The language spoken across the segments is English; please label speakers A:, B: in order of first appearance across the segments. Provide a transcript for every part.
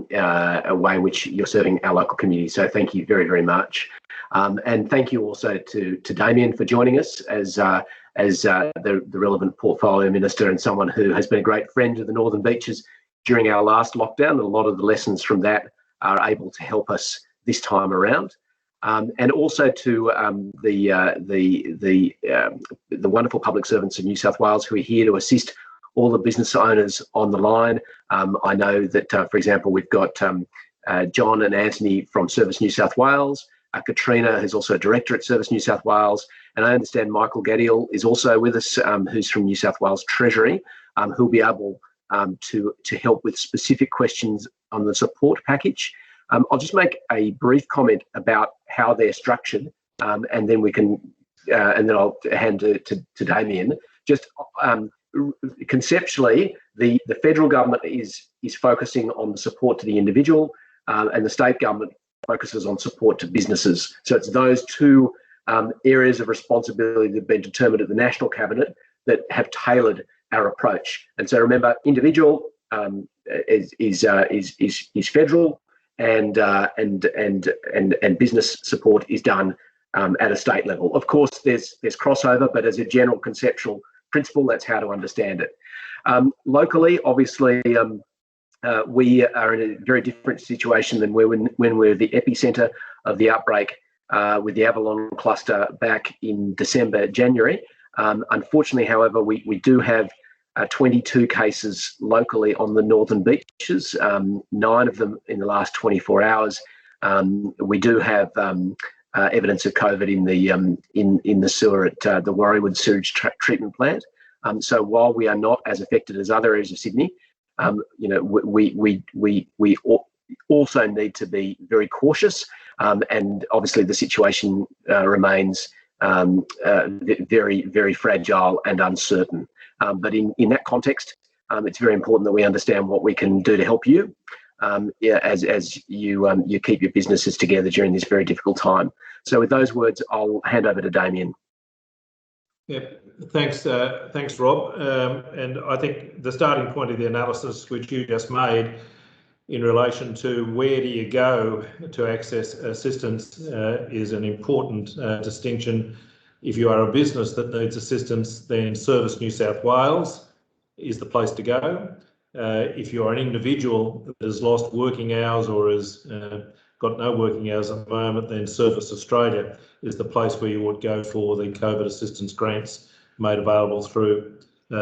A: way in which you're serving our local community. So thank you very, very much. And thank you also to Damien for joining us as the relevant portfolio minister and someone who has been a great friend of the Northern Beaches during our last lockdown. And a lot of the lessons from that are able to help us this time around. And also to the wonderful public servants of New South Wales who are here to assist all the business owners on the line. I know that, for example, we've got John and Anthony from Service New South Wales, Katrina, who's also a director at Service New South Wales, and I understand Michael Gadiel is also with us, who's from New South Wales Treasury, who'll be able to help with specific questions on the support package. I'll just make a brief comment about how they're structured, and then we can, and then I'll hand to Damien. Just conceptually, the federal government is focusing on the support to the individual, and the state government focuses on support to businesses. So it's those two areas of responsibility that have been determined at the National Cabinet that have tailored our approach. And so remember, individual is federal, and business support is done at a state level. Of course, there's crossover, but as a general conceptual principle, that's how to understand it. Locally, obviously, we are in a very different situation than when we were the epicentre of the outbreak with the Avalon cluster back in December, January. Unfortunately, however, we do have 22 cases locally on the Northern Beaches, 9 of them in the last 24 hours. We do have evidence of COVID in the sewer at the Warriewood Sewage Treatment Plant. So while we are not as affected as other areas of Sydney, we also need to be very cautious, and obviously the situation remains very, very fragile and uncertain. But in that context, it's very important that we understand what we can do to help you, as you keep your businesses together during this very difficult time. So with those words, I'll hand over to Damien.
B: Yeah, thanks, Rob. And I think the starting point of the analysis which you just made in relation to where do you go to access assistance is an important distinction. If you are a business that needs assistance, then Service New South Wales is the place to go. If you're an individual that has lost working hours or has got no working hours at the moment, then Service Australia is the place where you would go for the COVID assistance grants made available through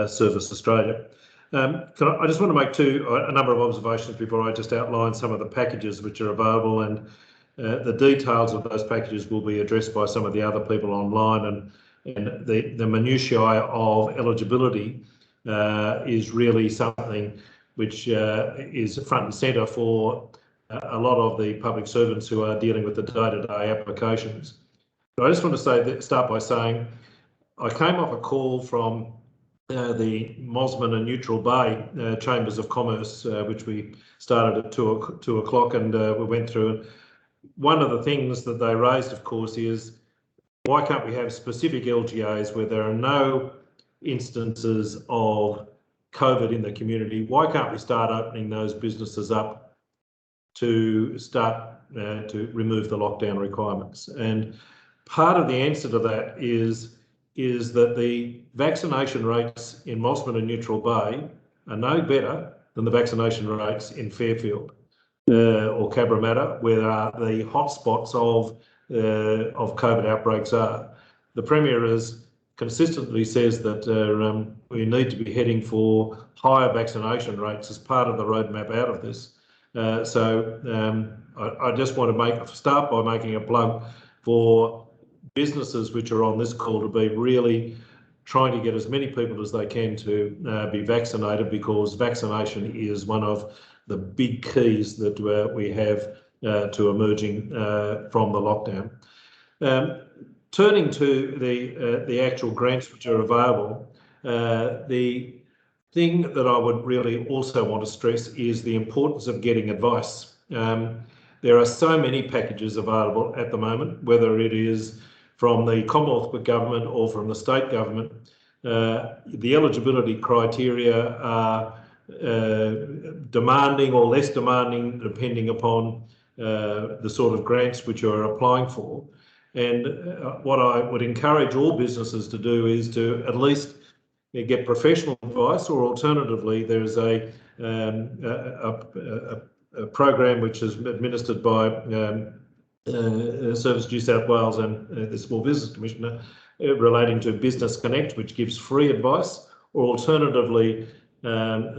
B: Service Australia. I just want to make a number of observations before I just outline some of the packages which are available, and the details of those packages will be addressed by some of the other people online, and the minutiae of eligibility is really something which is front and centre for a lot of the public servants who are dealing with the day-to-day applications. But I just want to start by saying I came off a call from the Mosman and Neutral Bay Chambers of Commerce, which we started at 2 o'clock, and we went through it. One of the things that they raised, of course, is why can't we have specific LGAs where there are no instances of COVID in the community? Why can't we start opening those businesses up to start to remove the lockdown requirements? And part of the answer to that is that the vaccination rates in Mosman and Neutral Bay are no better than the vaccination rates in Fairfield or Cabramatta, where the hotspots of COVID outbreaks are. The Premier has consistently says that we need to be heading for higher vaccination rates as part of the roadmap out of this. I just want to start by making a plug for businesses which are on this call to be really trying to get as many people as they can to be vaccinated, because vaccination is one of the big keys that we have to emerging from the lockdown. Turning to the actual grants which are available, the thing that I would really also want to stress is the importance of getting advice. There are so many packages available at the moment, whether it is from the Commonwealth government or from the state government. The eligibility criteria are demanding or less demanding, depending upon the sort of grants which you're applying for. And what I would encourage all businesses to do is to at least get professional advice, or alternatively, there's a program which is administered by Service New South Wales and the Small Business Commissioner relating to Business Connect, which gives free advice, or alternatively,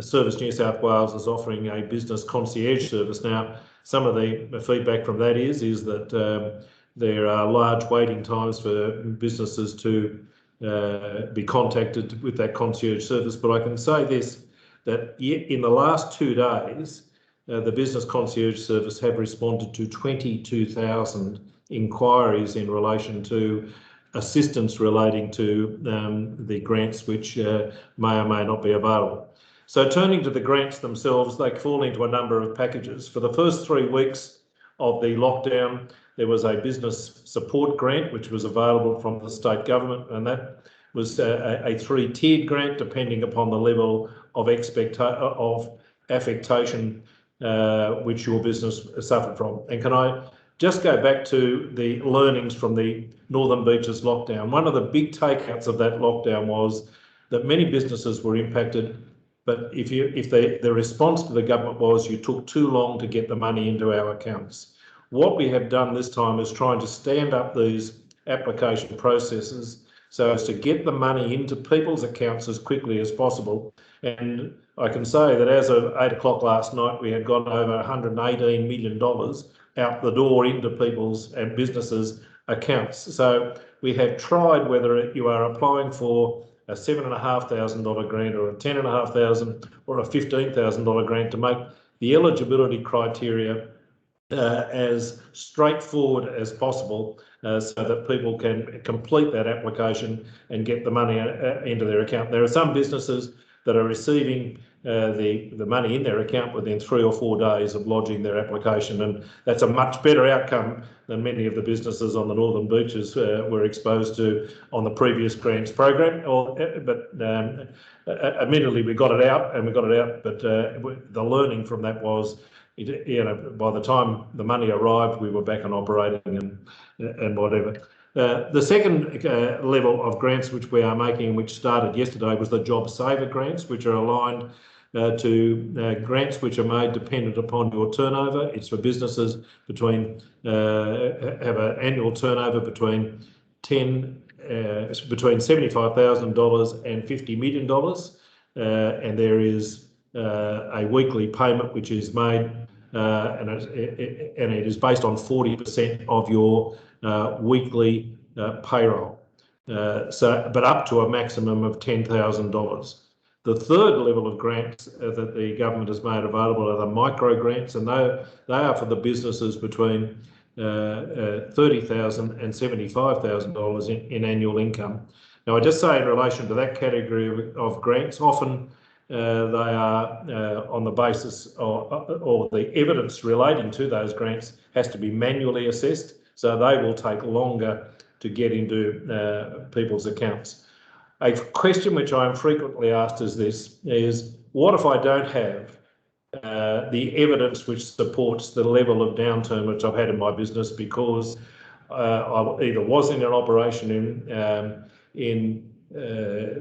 B: Service New South Wales is offering a business concierge service. Now, some of the feedback from that is that there are large waiting times for businesses to be contacted with that concierge service. But I can say this, that in the last 2 days, the business concierge service have responded to 22,000 inquiries in relation to assistance relating to the grants which may or may not be available. So turning to the grants themselves, they fall into a number of packages. For the first 3 weeks of the lockdown, there was a business support grant which was available from the state government, and that was a 3-tiered grant depending upon the level of affectation which your business suffered from. And can I just go back to the learnings from the Northern Beaches lockdown? One of the big takeouts of that lockdown was that many businesses were impacted, but if the response to the government was you took too long to get the money into our accounts. What we have done this time is trying to stand up these application processes so as to get the money into people's accounts as quickly as possible. And I can say that as of 8 o'clock last night, we had got over $118 million out the door into people's and businesses' accounts. So we have tried, whether you are applying for a $7,500 grant or a $10,500 or a $15,000 grant, to make the eligibility criteria as straightforward as possible, so that people can complete that application and get the money into their account. There are some businesses that are receiving the money in their account within 3 or 4 days of lodging their application, and that's a much better outcome than many of the businesses on the Northern Beaches were exposed to on the previous grants program. But admittedly, we got it out, but the learning from that was, by the time the money arrived, we were back and operating and whatever. The second level of grants which we are making, which started yesterday, was the Job Saver grants, which are aligned to grants which are made dependent upon your turnover. It's for businesses have an annual turnover between $75,000 and $50 million, and there is a weekly payment which is made, and it is based on 40% of your weekly payroll, but up to a maximum of $10,000. The third level of grants that the government has made available are the micro grants, and they are for the businesses between $30,000 and $75,000 in annual income. Now, I just say in relation to that category of grants, often they are on the basis or the evidence relating to those grants has to be manually assessed, so they will take longer to get into people's accounts. A question which I am frequently asked is what if I don't have the evidence which supports the level of downturn which I've had in my business, because I either was in an operation in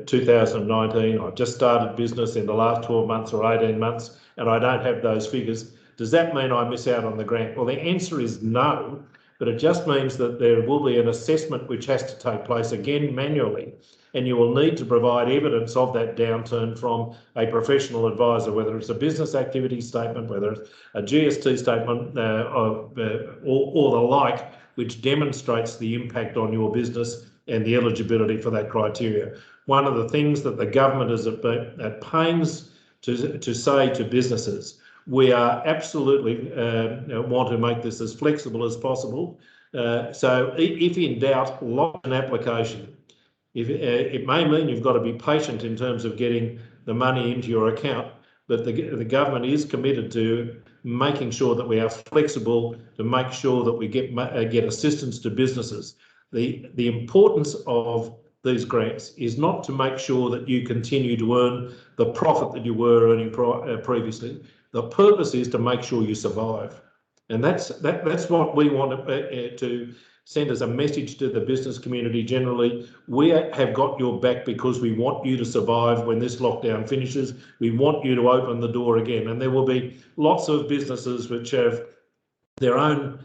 B: 2019, I've just started business in the last 12 months or 18 months, and I don't have those figures. Does that mean I miss out on the grant? Well, the answer is no, but it just means that there will be an assessment which has to take place, again, manually, and you will need to provide evidence of that downturn from a professional advisor, whether it's a business activity statement, whether it's a GST statement or the like, which demonstrates the impact on your business and the eligibility for that criteria. One of the things that the government is at pains to say to businesses, we are absolutely want to make this as flexible as possible. So if in doubt, lodge an application. It may mean you've got to be patient in terms of getting the money into your account, but the government is committed to making sure that we are flexible to make sure that we get assistance to businesses. The importance of these grants is not to make sure that you continue to earn the profit that you were earning previously. The purpose is to make sure you survive. And that's what we want to send as a message to the business community generally. We have got your back because we want you to survive when this lockdown finishes. We want you to open the door again. And there will be lots of businesses which have their own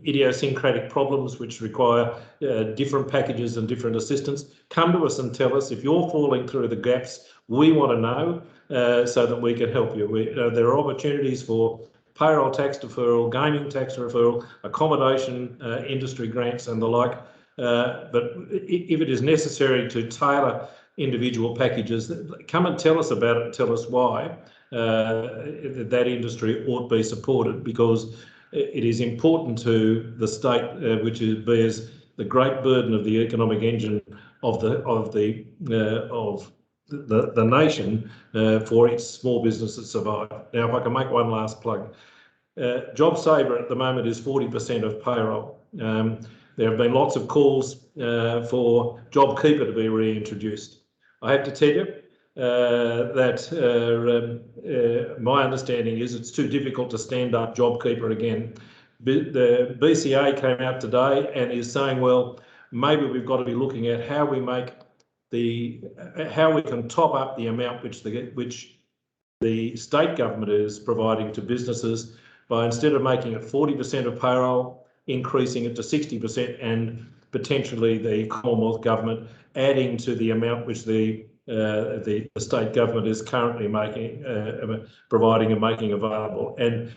B: idiosyncratic problems which require different packages and different assistance. Come to us and tell us if you're falling through the gaps. We want to know so that we can help you. There are opportunities for payroll tax deferral, gaming tax deferral, accommodation industry grants and the like. But if it is necessary to tailor individual packages, come and tell us about it and tell us why that industry ought to be supported, because it is important to the state, which bears the great burden of the economic engine of the nation, for its small business to survive. Now, if I can make one last plug, JobSaver at the moment is 40% of payroll. There have been lots of calls for JobKeeper to be reintroduced. I have to tell you that my understanding is it's too difficult to stand up JobKeeper again. The BCA came out today and is saying, well, maybe we've got to be looking at how we can top up the amount which the state government is providing to businesses by, instead of making it 40% of payroll, increasing it to 60%, and potentially the Commonwealth government adding to the amount which the state government is currently providing and making available. And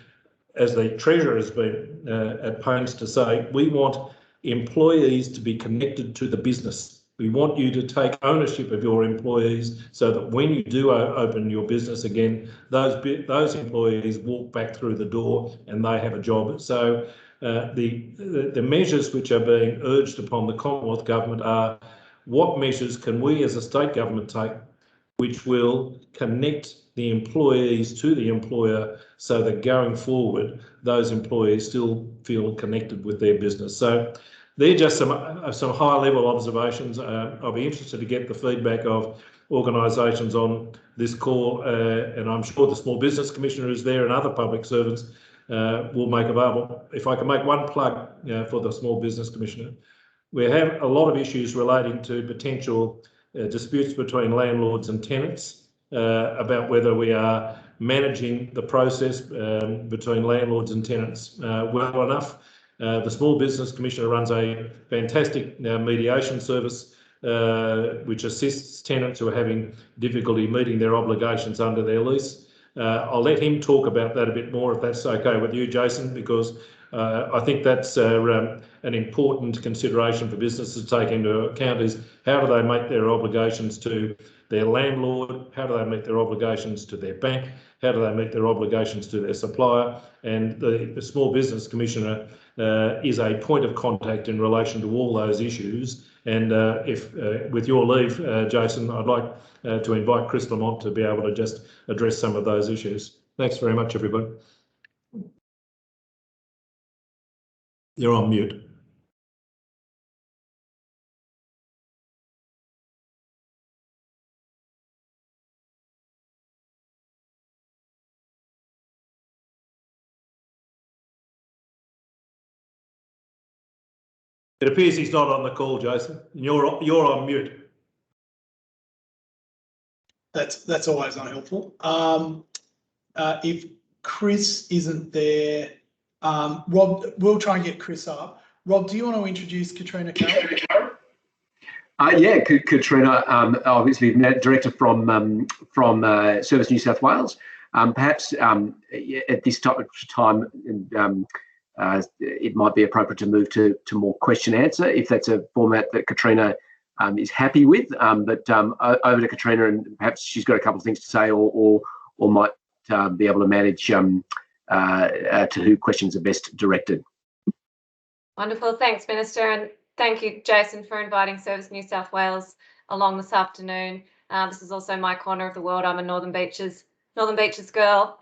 B: as the Treasurer has been at pains to say, we want employees to be connected to the business. We want you to take ownership of your employees so that when you do open your business again, those employees walk back through the door and they have a job. So the measures which are being urged upon the Commonwealth Government are, what measures can we as a state government take which will connect the employees to the employer so that going forward, those employees still feel connected with their business. So they're just some high-level observations. I'll be interested to get the feedback of organisations on this call, and I'm sure the Small Business Commissioner is there and other public servants will make available. If I can make one plug for the Small Business Commissioner, we have a lot of issues relating to potential disputes between landlords and tenants about whether we are managing the process between landlords and tenants well enough. The Small Business Commissioner runs a fantastic mediation service which assists tenants who are having difficulty meeting their obligations under their lease. I'll let him talk about that a bit more if that's okay with you, Jason, because I think that's an important consideration for businesses to take into account, is how do they make their obligations to their landlord, how do they meet their obligations to their bank, how do they meet their obligations to their supplier. And the Small Business Commissioner is a point of contact in relation to all those issues. And if, with your leave, Jason, I'd like to invite Chris Lamont to be able to just address some of those issues. Thanks very much, everybody. You're on mute. It appears he's not on the call, Jason. You're on mute.
C: That's always unhelpful. If Chris isn't there, Rob, we'll try and get Chris up. Rob, do you want to introduce Katrina Carroll?
A: Yeah, Katrina, obviously director from Service New South Wales. Perhaps at this time, it might be appropriate to move to more question answer, if that's a format that Katrina is happy with. But over to Katrina, and perhaps she's got a couple of things to say, or might be able to manage to who questions are best directed.
D: Wonderful, thanks, Minister, and thank you, Jason, for inviting Service New South Wales along this afternoon. This is also my corner of the world. I'm a Northern Beaches girl.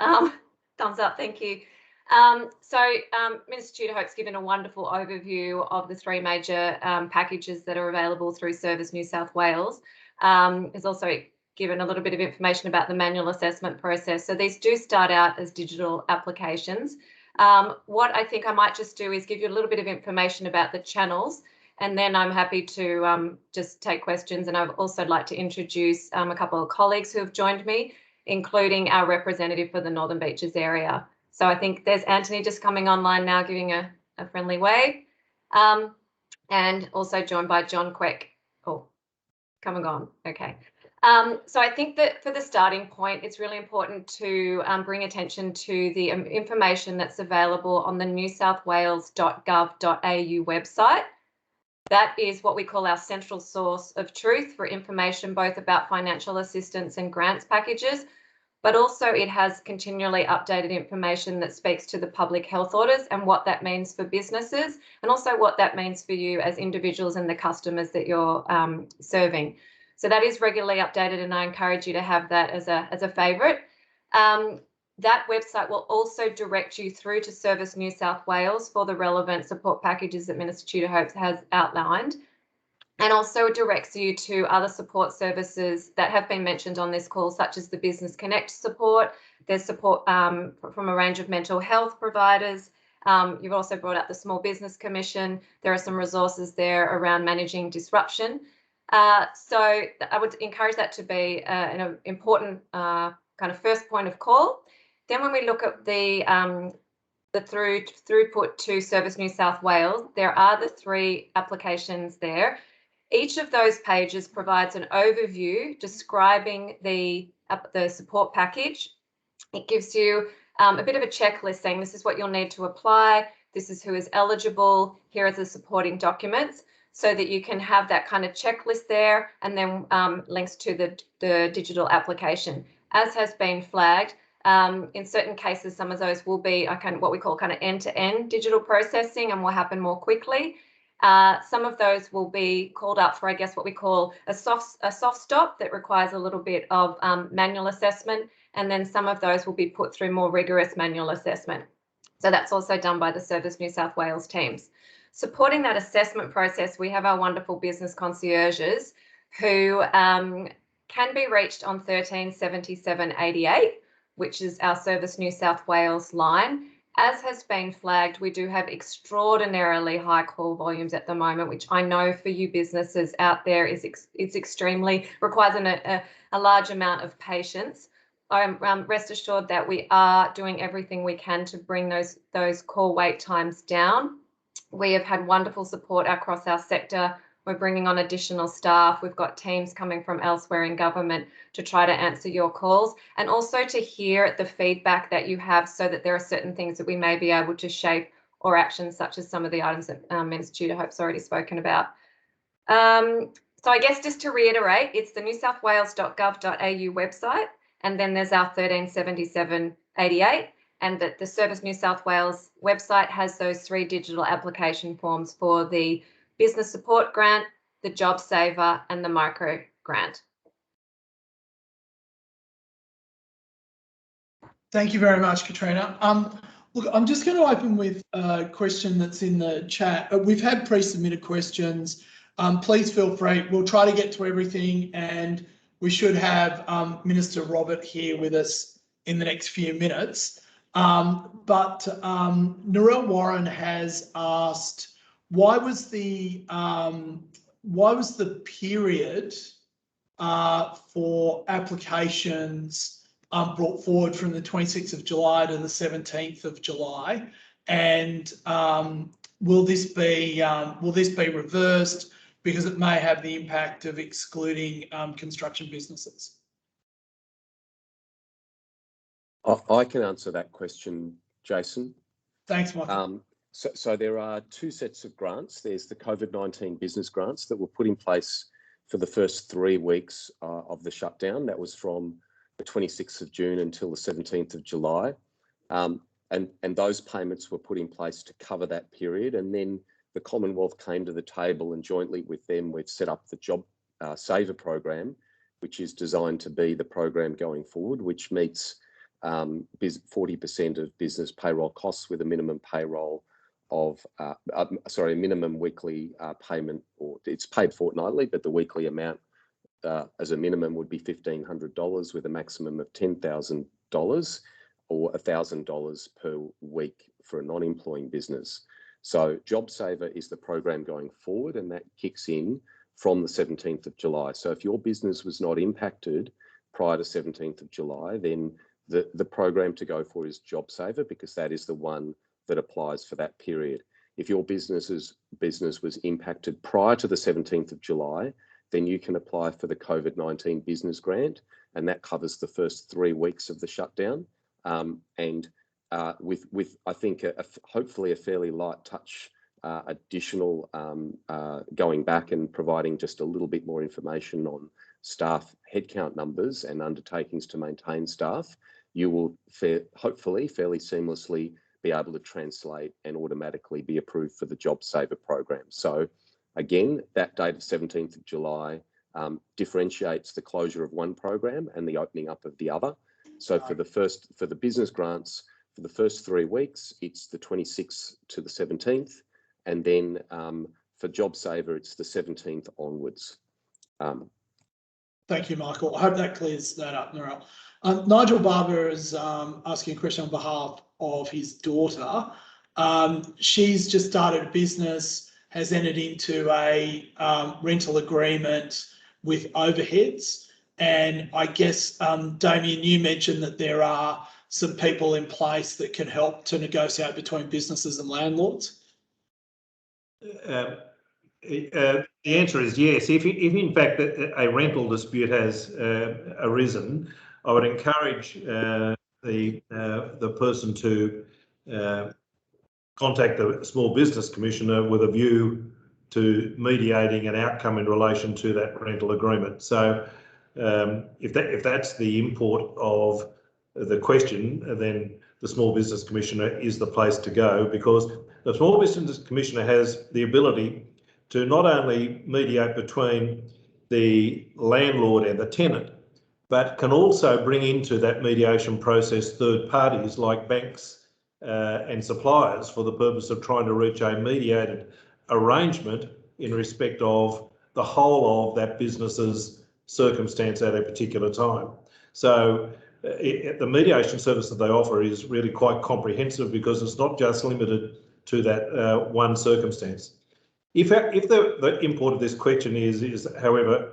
D: Thumbs up, thank you. Minister Tudor-Hope's given a wonderful overview of the three major packages that are available through Service New South Wales. Has also given a little bit of information about the manual assessment process. So these do start out as digital applications. What I think I might just do is give you a little bit of information about the channels, and then I'm happy to just take questions. And I'd also like to introduce a couple of colleagues who have joined me, including our representative for the Northern Beaches area. So I think there's Anthony just coming online now, giving a friendly wave, and also joined by John Queck. Oh, come and gone. Okay. So I think that for the starting point, it's really important to bring attention to the information that's available on the newsouthwales.gov.au website. That is what we call our central source of truth for information both about financial assistance and grants packages, but also it has continually updated information that speaks to the public health orders and what that means for businesses, and also what that means for you as individuals and the customers that you're serving. So that is regularly updated, and I encourage you to have that as a favourite. That website will also direct you through to Service New South Wales for the relevant support packages that Minister Tudor-Hope has outlined, and also directs you to other support services that have been mentioned on this call, such as the Business Connect support. There's support from a range of mental health providers. You've also brought up the Small Business Commission. There are some resources there around managing disruption. So I would encourage that to be an important kind of first point of call. Then when we look at the throughput to Service New South Wales, there are the three applications there. Each of those pages provides an overview describing the support package. It gives you a bit of a checklist saying this is what you'll need to apply, this is who is eligible, here are the supporting documents, so that you can have that kind of checklist there, and then links to the digital application. As has been flagged, in certain cases, some of those will be what we call kind of end-to-end digital processing and will happen more quickly. Some of those will be called up for, I guess, what we call a soft stop that requires a little bit of manual assessment, and then some of those will be put through more rigorous manual assessment. So that's also done by the Service New South Wales teams. Supporting that assessment process, we have our wonderful business concierges who can be reached on 137788, which is our Service New South Wales line. As has been flagged, we do have extraordinarily high call volumes at the moment, which I know for you businesses out there it's extremely requires a large amount of patience. Rest assured that we are doing everything we can to bring those call wait times down. We have had wonderful support across our sector. We're bringing on additional staff. We've got teams coming from elsewhere in government to try to answer your calls, and also to hear the feedback that you have, so that there are certain things that we may be able to shape or action, such as some of the items that Minister Tudor-Hope's already spoken about. So I guess just to reiterate, it's the newsouthwales.gov.au website, and then there's our 137788. And that the Service New South Wales website has those three digital application forms for the Business Support Grant, the Job Saver, and the Micro Grant.
C: Thank you very much, Katrina. Look, I'm just going to open with a question that's in the chat. We've had pre-submitted questions. Please feel free. We'll try to get to everything, and we should have Minister Robert here with us in the next few minutes. But Narelle Warren has asked, why was the period for applications brought forward from the 26th of July to the 17th of July, and will this be reversed because it may have the impact of excluding construction businesses?
E: I can answer that question, Jason.
C: Thanks, Michael.
E: So there are two sets of grants. There's the COVID-19 business grants that were put in place for the first 3 weeks of the shutdown. That was from the 26th of June until the 17th of July. And those payments were put in place to cover that period. And then the Commonwealth came to the table, and jointly with them, we've set up the Job Saver program, which is designed to be the program going forward, which meets 40% of business payroll costs with a minimum payroll of, minimum weekly payment, or it's paid fortnightly, but the weekly amount as a minimum would be $1,500 with a maximum of $10,000 or $1,000 per week for a non-employing business. So JobSaver is the program going forward, and that kicks in from the 17th of July. So if your business was not impacted prior to 17th of July, then the program to go for is JobSaver, because that is the one that applies for that period. If your business was impacted prior to the 17th of July, then you can apply for the COVID-19 business grant, and that covers the first 3 weeks of the shutdown. With I think hopefully a fairly light touch additional going back and providing just a little bit more information on staff headcount numbers and undertakings to maintain staff, you will hopefully fairly seamlessly be able to translate and automatically be approved for the JobSaver program. So again, that date of 17th of July differentiates the closure of one program and the opening up of the other. So for the business grants, for the first 3 weeks, it's the 26th to the 17th. And then for JobSaver, it's the 17th onwards.
C: Thank you, Michael. I hope that clears that up, Narelle. Nigel Barber is asking a question on behalf of his daughter. She's just started a business, has entered into a rental agreement with overheads. And I guess, Damien, you mentioned that there are some people in place that can help to negotiate between businesses and landlords.
B: The answer is yes. If in fact a rental dispute has arisen, I would encourage the person to contact the Small Business Commissioner with a view to mediating an outcome in relation to that rental agreement. So if that's the import of the question, then the Small Business Commissioner is the place to go, because the Small Business Commissioner has the ability to not only mediate between the landlord and the tenant, but can also bring into that mediation process third parties like banks and suppliers for the purpose of trying to reach a mediated arrangement in respect of the whole of that business's circumstance at a particular time. So the mediation service that they offer is really quite comprehensive, because it's not just limited to that one circumstance. If the import of this question is, however,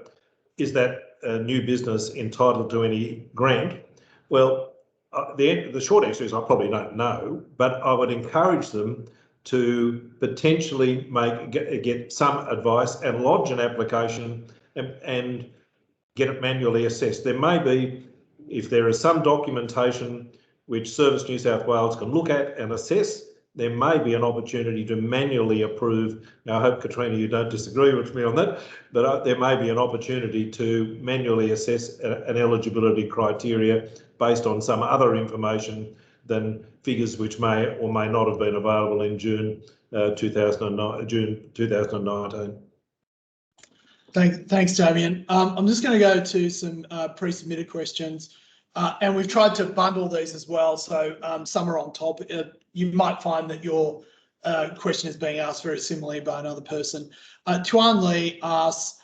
B: is that new business entitled to any grant? Well, the short answer is I probably don't know, but I would encourage them to potentially get some advice and lodge an application and get it manually assessed. There may be, if there is some documentation which Service New South Wales can look at and assess, there may be an opportunity to manually approve. Now, I hope, Katrina, you don't disagree with me on that, but there may be an opportunity to manually assess an eligibility criteria based on some other information than figures which may or may not have been available in June 2019.
C: Thanks, Damien. I'm just going to go to some pre-submitted questions, and we've tried to bundle these as well, so some are on top. You might find that your question is being asked very similarly by another person. Tuan Lee asks,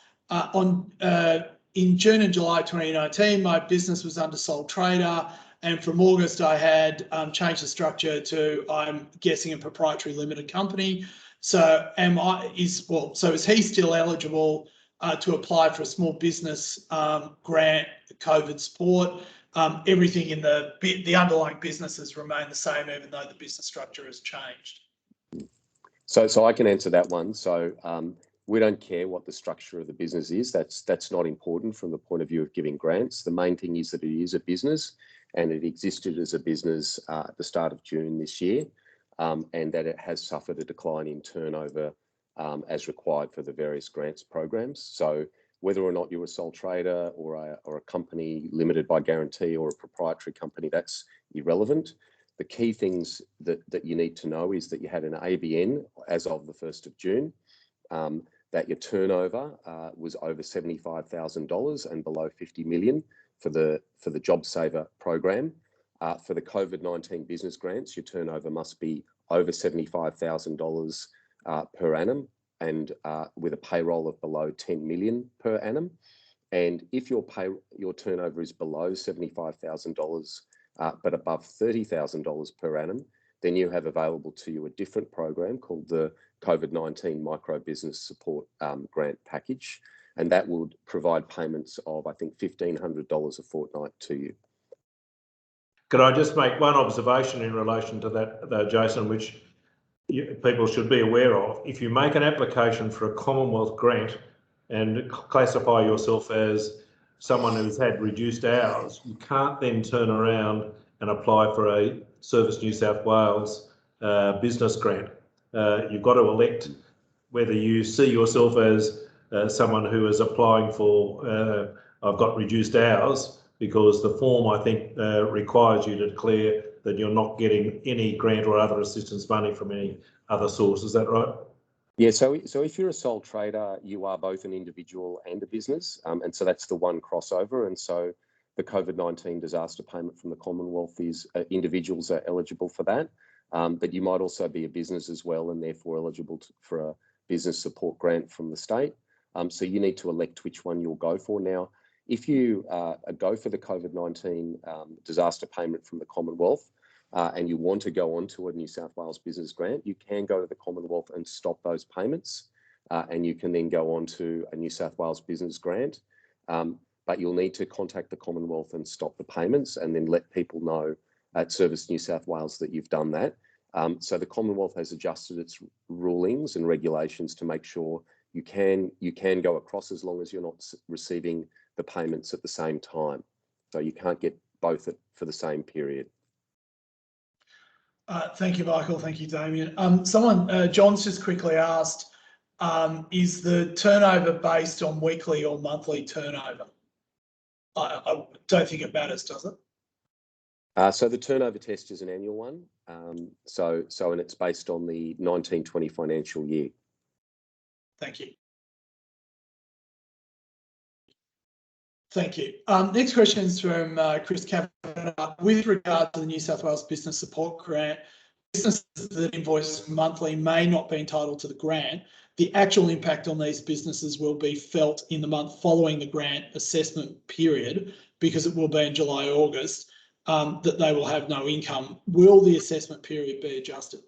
C: in June and July 2019, my business was under sole trader, and from August I had changed the structure to, I'm guessing, a proprietary limited company. So is he still eligible to apply for a small business grant, COVID support? Everything in the underlying businesses remain the same, even though the business structure has changed.
E: So I can answer that one. So we don't care what the structure of the business is. That's not important from the point of view of giving grants. The main thing is that it is a business, and it existed as a business at the start of June this year, and that it has suffered a decline in turnover as required for the various grants programs. So whether or not you're a sole trader or a company limited by guarantee or a proprietary company, that's irrelevant. The key things that you need to know is that you had an ABN as of the 1st of June, that your turnover was over $75,000 and below 50 million for the JobSaver program, For the COVID-19 business grants, your turnover must be over $75,000 per annum, and with a payroll of below 10 million per annum. And if your turnover is below $75,000 but above $30,000 per annum, then you have available to you a different program called the COVID-19 Micro Business Support Grant Package, and that would provide payments of, I think, $1,500 a fortnight to you.
B: Could I just make one observation in relation to that, though, Jason, which people should be aware of? If you make an application for a Commonwealth grant and classify yourself as someone who's had reduced hours, you can't then turn around and apply for a Service New South Wales business grant. You've got to elect whether you see yourself as someone who is applying for I've got reduced hours, because the form, I think, requires you to declare that you're not getting any grant or other assistance money from any other source. Is that right?
E: Yeah, so if you're a sole trader, you are both an individual and a business, and so that's the one crossover. And so the COVID-19 disaster payment from the Commonwealth is individuals are eligible for that, but you might also be a business as well, and therefore eligible for a business support grant from the state. So you need to elect which one you'll go for. Now, if you go for the COVID-19 disaster payment from the Commonwealth and you want to go on to a New South Wales business grant, you can go to the Commonwealth and stop those payments, and you can then go on to a New South Wales business grant. But you'll need to contact the Commonwealth and stop the payments, and then let people know at Service New South Wales that you've done that. So the Commonwealth has adjusted its rulings and regulations to make sure you can go across as long as you're not receiving the payments at the same time. So you can't get both for the same period.
C: Thank you, Michael. Thank you, Damien. John's just quickly asked, is the turnover based on weekly or monthly turnover? I don't think it matters, does it?
E: So the turnover test is an annual one. And it's based on the 1920 financial year.
C: Thank you. Thank you. Next question is from Chris Kavanagh. With regard to the New South Wales Business Support Grant, businesses that invoice monthly may not be entitled to the grant. The actual impact on these businesses will be felt in the month following the grant assessment period, because it will be in July, August, that they will have no income. Will the assessment period be adjusted?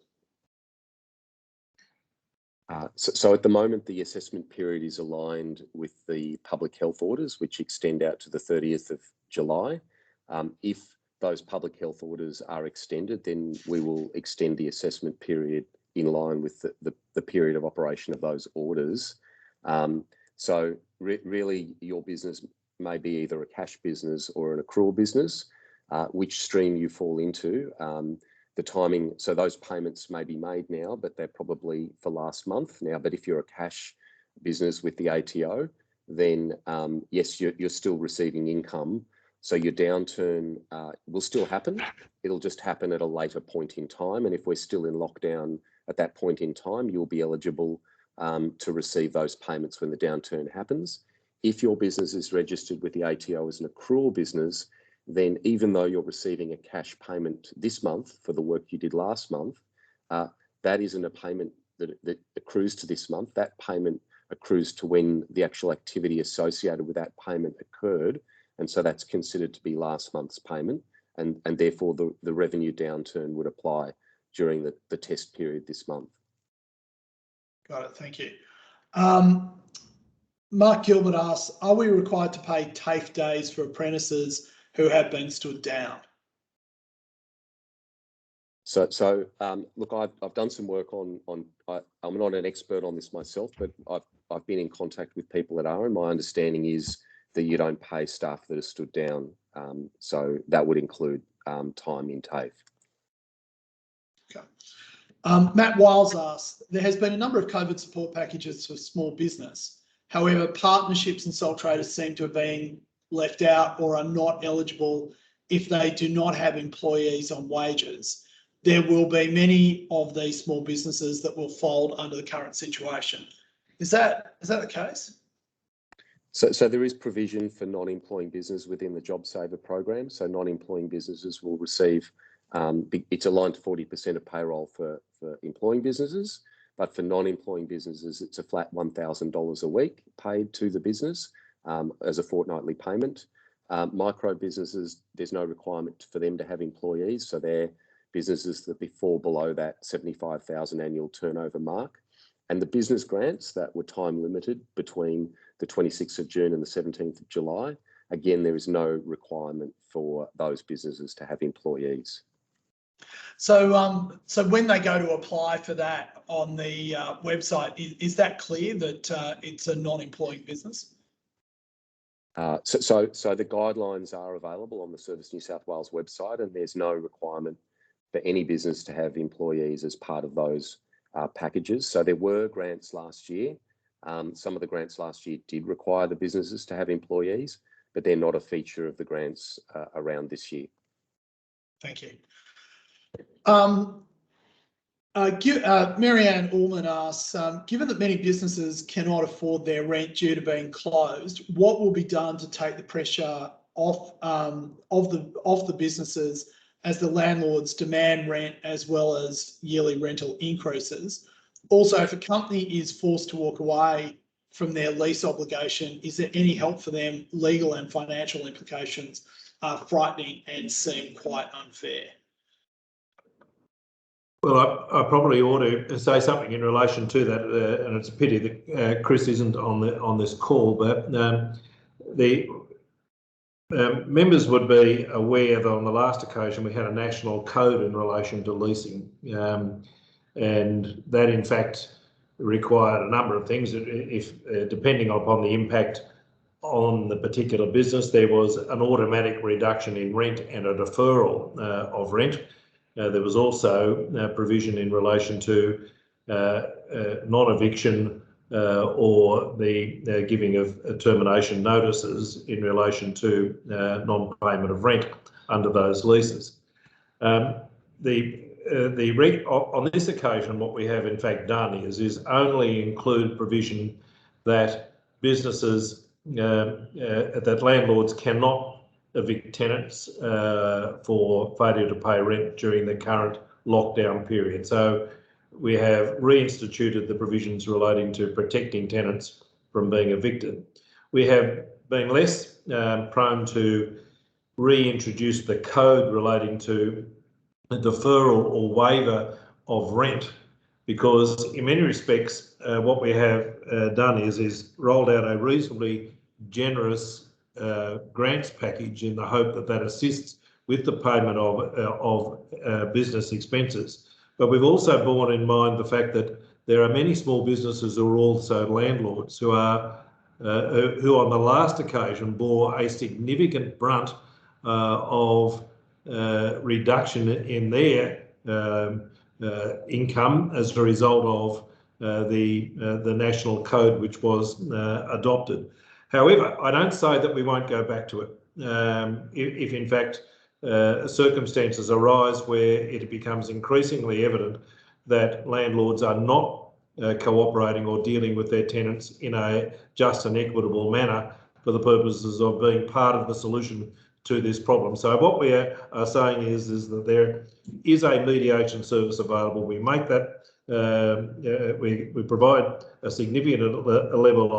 E: So at the moment, the assessment period is aligned with the public health orders, which extend out to the 30th of July. If those public health orders are extended, then we will extend the assessment period in line with the period of operation of those orders. So really, your business may be either a cash business or an accrual business, which stream you fall into. The timing, so those payments may be made now, but they're probably for last month now. But if you're a cash business with the ATO, then yes, you're still receiving income. So your downturn will still happen. It'll just happen at a later point in time. And if we're still in lockdown at that point in time, you'll be eligible to receive those payments when the downturn happens. If your business is registered with the ATO as an accrual business, then even though you're receiving a cash payment this month for the work you did last month, that isn't a payment that accrues to this month. That payment accrues to when the actual activity associated with that payment occurred. And so that's considered to be last month's payment. And therefore, the revenue downturn would apply during the test period this month.
C: Got it. Thank you. Mark Gilbert asks, are we required to pay TAFE days for apprentices who have been stood down?
E: So look, I've done some work on I'm not an expert on this myself, but I've been in contact with people that are, and my understanding is that you don't pay staff that are stood down. So that would include time in TAFE.
C: Okay. Matt Wiles asks, there has been a number of COVID support packages for small business. However, partnerships and sole traders seem to have been left out or are not eligible if they do not have employees on wages. There will be many of these small businesses that will fold under the current situation. Is that the case?
E: So there is provision for non-employing business within the JobSaver program. So non-employing businesses will receive, it's aligned to 40% of payroll for employing businesses, but for non-employing businesses, it's a flat $1,000 a week paid to the business as a fortnightly payment. Micro businesses, there's no requirement for them to have employees, so they're businesses that fall below that 75,000 annual turnover mark. And the business grants that were time limited between the 26th of June and the 17th of July, again, there is no requirement for those businesses to have employees.
C: So, so when they go to apply for that on the website, is that clear that it's a non-employing business?
E: So the guidelines are available on the Service New South Wales website, and there's no requirement for any business to have employees as part of those packages. So there were grants last year. Some of the grants last year did require the businesses to have employees, but they're not a feature of the grants around this year.
C: Thank you. Marianne Ullman asks, given that many businesses cannot afford their rent due to being closed, what will be done to take the pressure off the businesses as the landlords demand rent as well as yearly rental increases? Also, if a company is forced to walk away from their lease obligation, is there any help for them? Legal and financial implications are frightening and seem quite unfair.
B: Well, I probably ought to say something in relation to that, and it's a pity that Chris isn't on this call. But the members would be aware that on the last occasion we had a national code in relation to leasing, and that in fact required a number of things. If depending upon the impact on the particular business, there was an automatic reduction in rent and a deferral of rent. There was also provision in relation to non-eviction or the giving of termination notices in relation to non-payment of rent under those leases. On this occasion, what we have in fact done is only include provision that businesses, that landlords cannot evict tenants for failure to pay rent during the current lockdown period. So we have reinstituted the provisions relating to protecting tenants from being evicted. We have been less prone to reintroduce the code relating to the deferral or waiver of rent, because in many respects what we have done is rolled out a reasonably generous grants package in the hope that that assists with the payment of business expenses. But we've also borne in mind the fact that there are many small businesses who are also landlords who on the last occasion bore a significant brunt of reduction in their income as a result of the national code which was adopted. However, I don't say that we won't go back to it. If in fact circumstances arise where it becomes increasingly evident that landlords are not cooperating or dealing with their tenants in a just and equitable manner for the purposes of being part of the solution to this problem. So what we are saying is that there is a mediation service available. We make that, we provide a significant level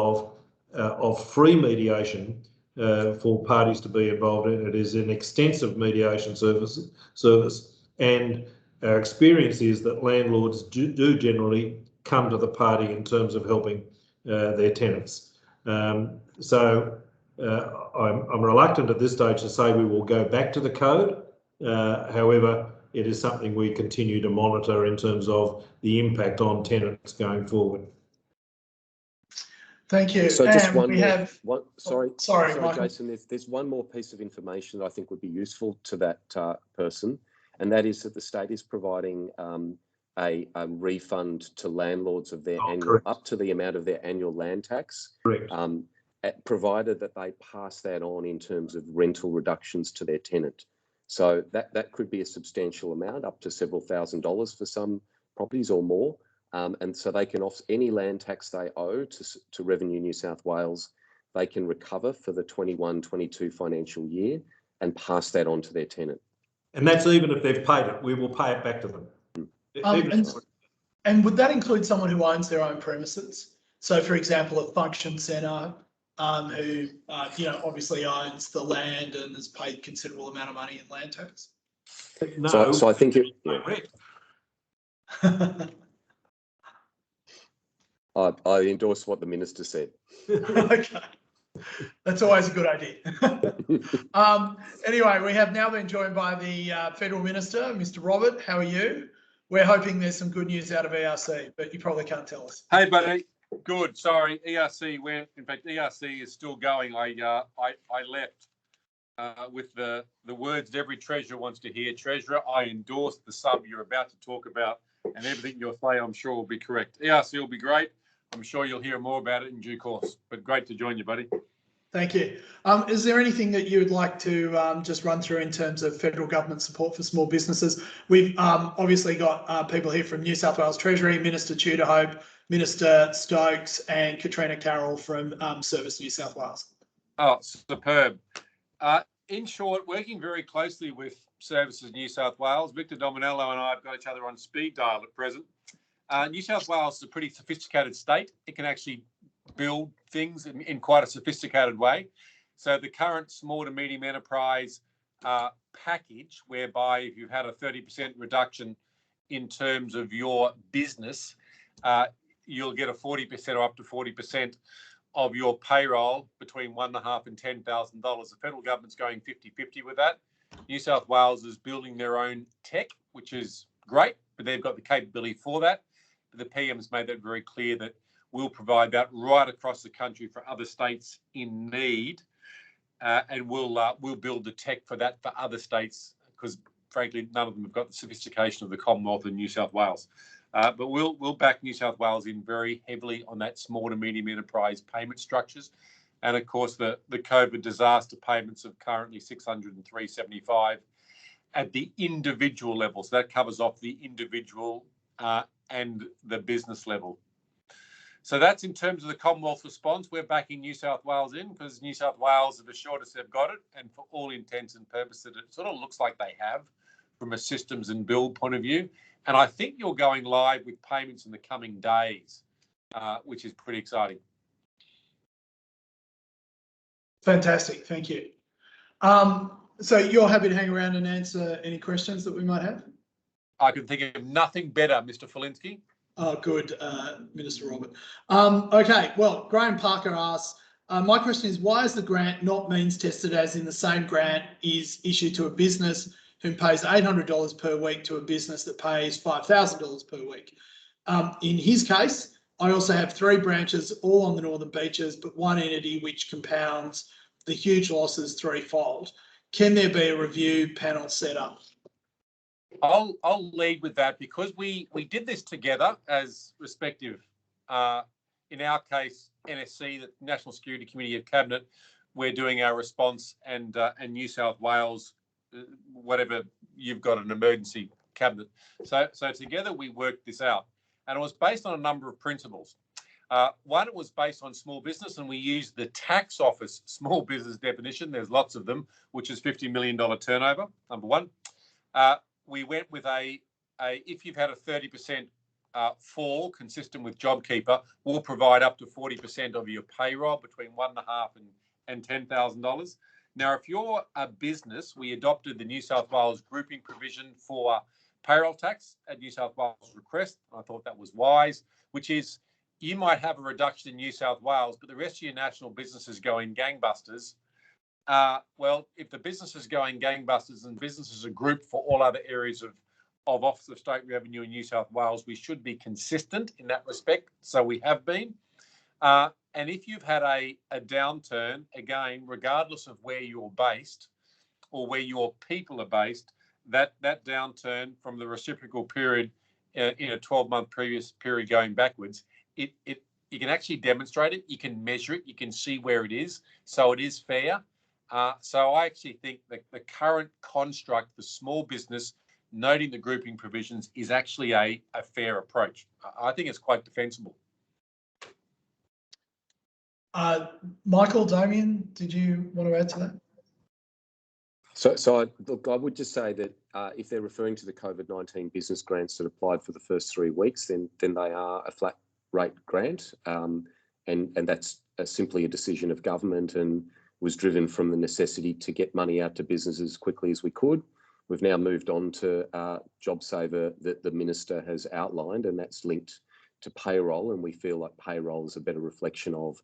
B: of free mediation for parties to be involved in. It is an extensive mediation service, and our experience is that landlords do generally come to the party in terms of helping their tenants. So I'm reluctant at this stage to say we will go back to the code. However, it is something we continue to monitor in terms of the impact on tenants going forward.
C: Thank you.
E: So just
C: sorry,
E: Jason, there's one more piece of information that I think would be useful to that person, and that is that the state is providing a refund to landlords of their up to the amount of their annual land tax, provided that they pass that on in terms of rental reductions to their tenant. So that could be a substantial amount, up to several $1,000s for some properties or more. And so they can offset any land tax they owe to Revenue New South Wales. they can recover for the 21-22 financial year and pass that on to their tenant.
B: And that's even if they've paid it, we will pay it back to them.
C: And would that include someone who owns their own premises? So, for example, a function centre who, obviously owns the land and has paid considerable amount of money in land tax?
B: No.
E: So I think I endorse what the minister said.
C: Okay. That's always a good idea. Anyway, we have now been joined by the Federal Minister, Mr. Robert. How are you? We're hoping there's some good news out of ERC, but you probably can't tell us.
F: Hey, buddy. Good. Sorry, ERC went. In fact, ERC is still going. I left with the words that every treasurer wants to hear. Treasurer, I endorse the sub you're about to talk about, and everything you'll say, I'm sure, will be correct. ERC will be great. I'm sure you'll hear more about it in due course. But great to join you, buddy.
C: Thank you. Is there anything that you would like to just run through in terms of federal government support for small businesses? We've obviously got people here from New South Wales Treasury, Minister Tudor Hope, Minister Stokes, and Katrina Carroll from Service New South Wales.
F: Oh, superb. In short, working very closely with Services New South Wales, Victor Dominello and I have got each other on speed dial at present. New South Wales is a pretty sophisticated state. It can actually build things in quite a sophisticated way. So the current small to medium enterprise package, whereby if you've had a 30% reduction in terms of your business, you'll get a 40% or up to 40% of your payroll between $1,500 and $10,000. The federal government's going 50-50 with that. New South Wales is building their own tech, which is great, but they've got the capability for that. But the PM's made that very clear that we'll provide that right across the country for other states in need, and we'll build the tech for that for other states, because frankly none of them have got the sophistication of the Commonwealth and New South Wales. But we'll back New South Wales in very heavily on that small to medium enterprise payment structures, and of course the COVID disaster payments of currently $600 and $375 at the individual level. So that covers off the individual and the business level. So that's in terms of the Commonwealth response. We're backing New South Wales in because New South Wales have assured us they've got it, and for all intents and purposes, it sort of looks like they have from a systems and build point of view. And I think you're going live with payments in the coming days, which is pretty exciting.
C: Fantastic, thank you. So you're happy to hang around and answer any questions that we might have?
F: I can think of nothing better, Mr. Falinski.
C: Oh, good, Minister Robert. Okay, well, Graham Parker asks, my question is, why is the grant not means tested, as in the same grant is issued to a business who pays $800 per week to a business that pays $5,000 per week? In his case, I also have 3 branches all on the Northern Beaches, but one entity which compounds the huge losses threefold. Can there be a review panel set up?
F: I'll lead with that, because we did this together as respective, in our case, NSC, the National Security Committee of Cabinet. We're doing our response, and New South Wales, whatever you've got, an emergency cabinet. So together we worked this out, and it was based on a number of principles. One, it was based on small business, and we used the tax office small business definition. There's lots of them, which is $50 million turnover, number one. We went with if you've had a 30% fall consistent with JobKeeper, we'll provide up to 40% of your payroll between $1,500 and $10,000. Now, if you're a business, we adopted the New South Wales grouping provision for payroll tax at New South Wales request. I thought that was wise, which is you might have a reduction in New South Wales, but the rest of your national businesses going gangbusters. Well, if the business is going gangbusters and businesses are grouped for all other areas of Office of State Revenue in New South Wales, we should be consistent in that respect. So we have been. And if you've had a downturn, again, regardless of where you're based or where your people are based, that downturn from the reciprocal period in a 12-month previous period going backwards, you can actually demonstrate it, you can measure it, you can see where it is. So it is fair. So I actually think that the current construct, the small business, noting the grouping provisions, is actually a fair approach. I think it's quite defensible.
C: Michael, Damien, did you want to add to that?
E: Look, I would just say that if they're referring to the COVID-19 business grants that applied for the first 3 weeks, then they are a flat rate grant, and that's simply a decision of government and was driven from the necessity to get money out to businesses as quickly as we could. We've now moved on to JobSaver that the Minister has outlined, and that's linked to payroll, and we feel like payroll is a better reflection of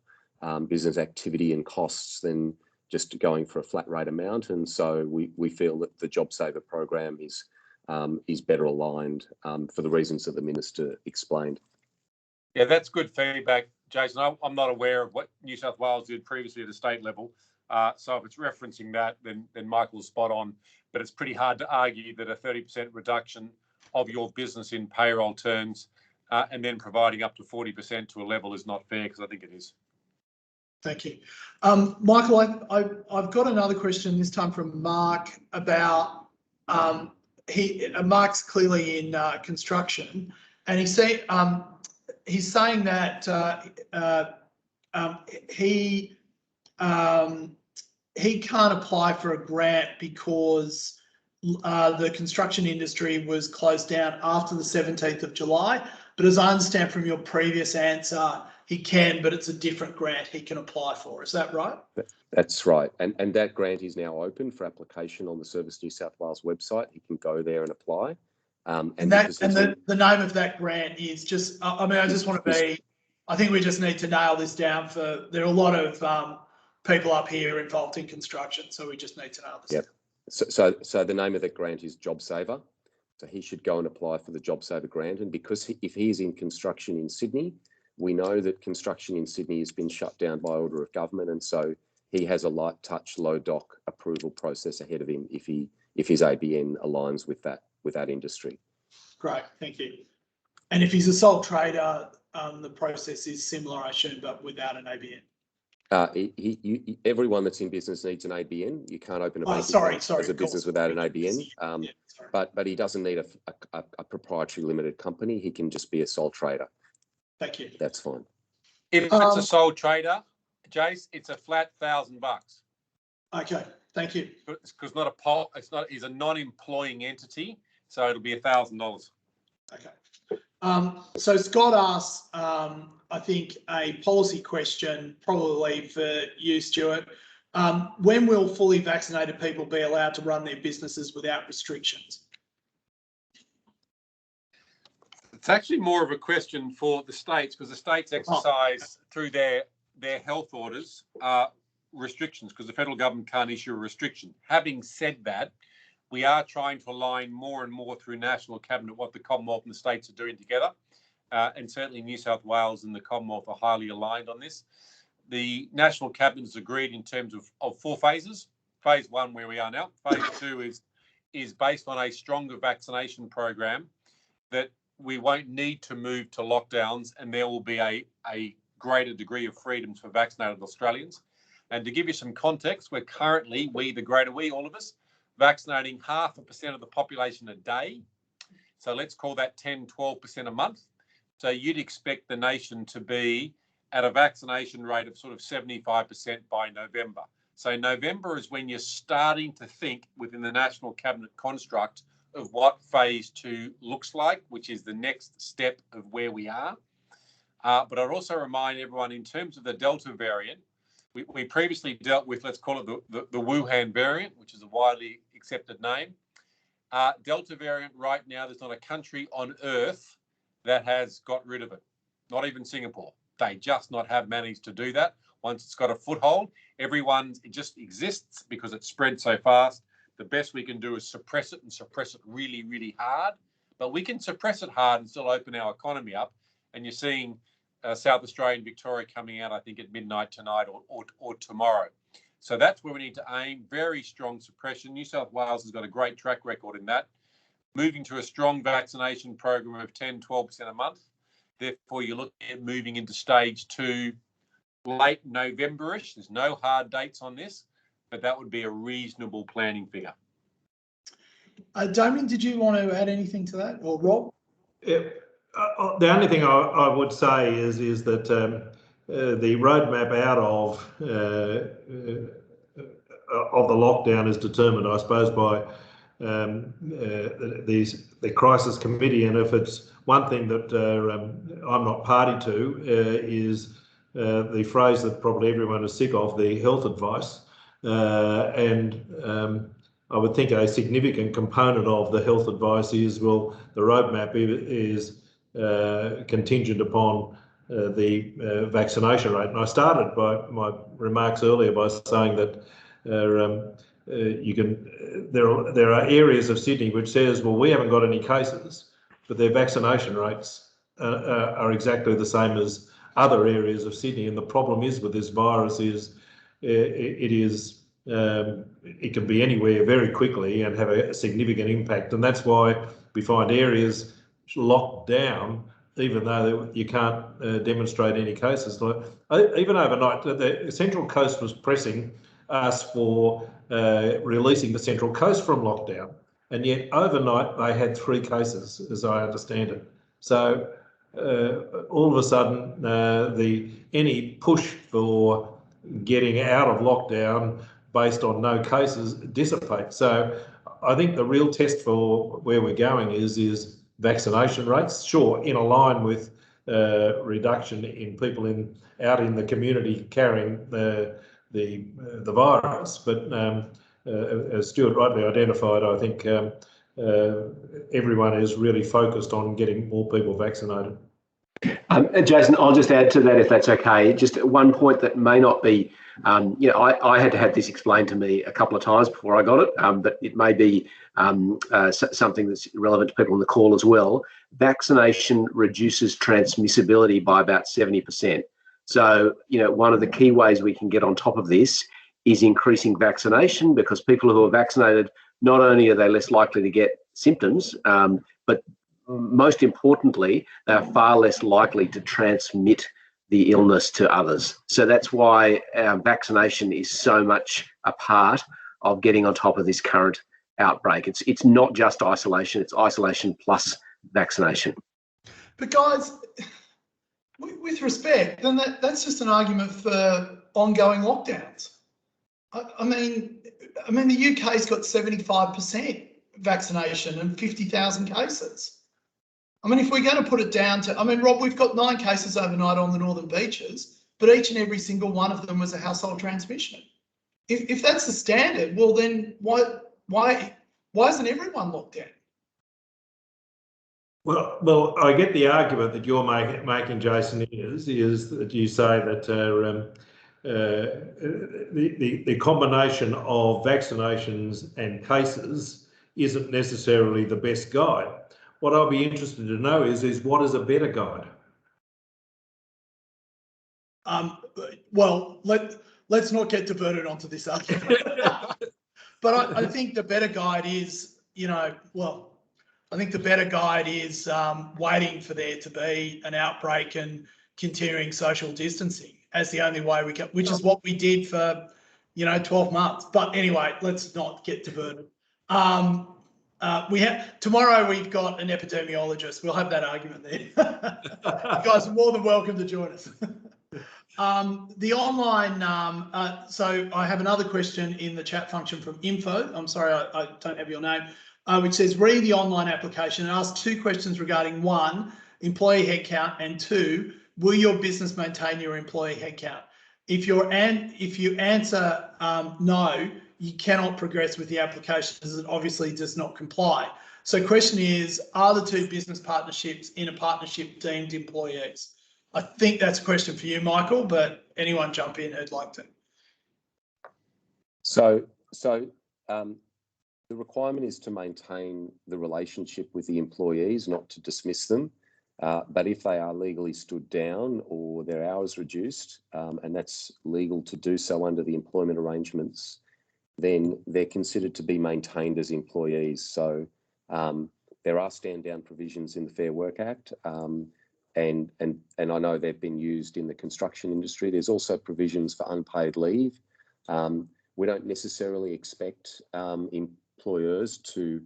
E: business activity and costs than just going for a flat rate amount. And so we feel that the JobSaver program is better aligned for the reasons that the Minister explained.
F: Yeah, that's good feedback, Jason. I'm not aware of what New South Wales did previously at the state level. So if it's referencing that, then Michael's spot on. But it's pretty hard to argue that a 30% reduction of your business in payroll terms and then providing up to 40% to a level is not fair, because I think it is.
C: Thank you. Michael, I've got another question, this time from Mark, about Mark's clearly in construction, and he's saying that he can't apply for a grant because the construction industry was closed down after the 17th of July. But as I understand from your previous answer, he can, but it's a different grant he can apply for. Is that right?
E: That's right. And that grant is now open for application on the Service New South Wales website. He can go there and apply. The name of that grant is just, I think we just need to nail this down. There are a lot of people up here involved in construction, so we just need to nail this down. So the name of that grant is JobSaver. So he should go and apply for the JobSaver grant. And because if he is in construction in Sydney, we know that construction in Sydney has been shut down by order of government, and so he has a light touch, low doc approval process ahead of him if his ABN aligns with that industry. Great,
C: thank you. And if he's a sole trader, the process is similar, I assume, but without an ABN.
E: Everyone that's in business needs an ABN. You can't open a bank account as a business without an ABN. But he doesn't need a proprietary limited company. He can just be a sole trader.
C: Thank you.
E: That's fine.
F: If it's a sole trader, Jace, it's a flat $1,000.
C: Okay, thank you.
F: Because he's a non-employing entity, so it'll be $1,000.
C: Okay. So Scott asked, I think, a policy question, probably for you, Stuart. When will fully vaccinated people be allowed to run their businesses without restrictions?
F: It's actually more of a question for the states, because the states exercise through their health orders restrictions, because the federal government can't issue a restriction. Having said that, we are trying to align more and more through National Cabinet what the Commonwealth and the states are doing together. And certainly New South Wales and the Commonwealth are highly aligned on this. The National Cabinet has agreed in terms of 4 phases. Phase 1, where we are now. Phase 2 is based on a stronger vaccination program that we won't need to move to lockdowns, and there will be a greater degree of freedoms for vaccinated Australians. And to give you some context, we're currently, all of us, vaccinating 0.5% of the population a day. So let's call that 10-12% a month. So you'd expect the nation to be at a vaccination rate of sort of 75% by November. So November is when you're starting to think within the National Cabinet construct of what phase 2 looks like, which is the next step of where we are. But I'd also remind everyone, in terms of the Delta variant, we previously dealt with, let's call it the Wuhan variant, which is a widely accepted name. Delta variant right now, there's not a country on earth that has got rid of it. Not even Singapore. They just not have managed to do that. Once it's got a foothold, it just exists because it spread so fast. The best we can do is suppress it, and suppress it really, really hard. But we can suppress it hard and still open our economy up. And you're seeing South Australia and Victoria coming out, I think, at midnight tonight or tomorrow. So that's where we need to aim. Very strong suppression. New South Wales has got a great track record in that. Moving to a strong vaccination program of 10-12% a month. Therefore, you're looking at moving into stage 2 late November-ish. There's no hard dates on this, but that would be a reasonable planning figure.
C: Damien, did you want to add anything to that, or Rob?
B: Yeah. The only thing I would say is that the roadmap out of the lockdown is determined, I suppose, by the crisis committee. And if it's one thing that I'm not party to is the phrase that probably everyone is sick of, the health advice. I would think a significant component of the health advice is, well, the roadmap is contingent upon the vaccination rate. And I started by my remarks earlier by saying that there are areas of Sydney which says, well, we haven't got any cases, but their vaccination rates are exactly the same as other areas of Sydney. And the problem is with this virus is it can be anywhere very quickly and have a significant impact. And that's why we find areas locked down, even though you can't demonstrate any cases. Even overnight, the Central Coast was pressing us for releasing the Central Coast from lockdown, and yet overnight they had 3 cases, as I understand it. So all of a sudden, any push for getting out of lockdown based on no cases dissipates. So I think the real test for where we're going is vaccination rates, sure, in a line with reduction in people out in the community carrying the virus. But as Stuart rightly identified, I think everyone is really focused on getting more people vaccinated.
A: Jason, I'll just add to that, if that's okay. Just one point that may not be, I had to have this explained to me a couple of times before I got it, but it may be something that's relevant to people on the call as well. Vaccination reduces transmissibility by about 70%. So, one of the key ways we can get on top of this is increasing vaccination, because people who are vaccinated, not only are they less likely to get symptoms, but most importantly, they're far less likely to transmit the illness to others. So that's why vaccination is so much a part of getting on top of this current outbreak. It's not just isolation, it's isolation plus vaccination. But
C: guys, with respect, then that's just an argument for ongoing lockdowns. I mean, the UK's got 75% vaccination and 50,000 cases. I mean, if we're going to put it down to, Rob, we've got 9 cases overnight on the northern beaches, but each and every single one of them was a household transmission. If that's the standard, well, then why isn't everyone locked down?
B: Well, I get the argument that you're making, Jason, is that you say that the combination of vaccinations and cases isn't necessarily the best guide. What I'll be interested to know is what is a better guide?
C: Well, let's not get diverted onto this argument. But I think the better guide is, waiting for there to be an outbreak and continuing social distancing as the only way we can, which is what we did for, 12 months. But anyway, let's not get diverted. Tomorrow we've got an epidemiologist. We'll have that argument there. You guys are more than welcome to join us. The online, so I have another question in the chat function from Info. I'm sorry, I don't have your name, which says, read the online application and ask 2 questions regarding 1, employee headcount, and 2, will your business maintain your employee headcount? If you answer no, you cannot progress with the application because it obviously does not comply. So question is, are the 2 business partnerships in a partnership deemed employees? I think that's a question for you, Michael, but anyone jump in who'd like to.
E: So the requirement is to maintain the relationship with the employees, not to dismiss them. But if they are legally stood down or their hours reduced, and that's legal to do so under the employment arrangements, then they're considered to be maintained as employees. So there are stand-down provisions in the Fair Work Act, and I know they've been used in the construction industry. There's also provisions for unpaid leave. We don't necessarily expect employers to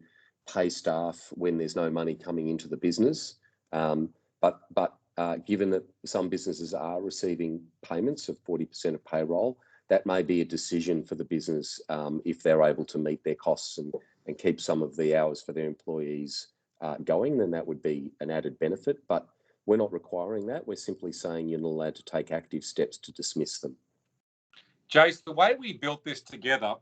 E: pay staff when there's no money coming into the business, but given that some businesses are receiving payments of 40% of payroll, that may be a decision for the business if they're able to meet their costs and keep some of the hours for their employees going, then that would be an added benefit. But we're not requiring that. We're simply saying you're not allowed to take active steps to dismiss them.
F: Jace, the way we built this together,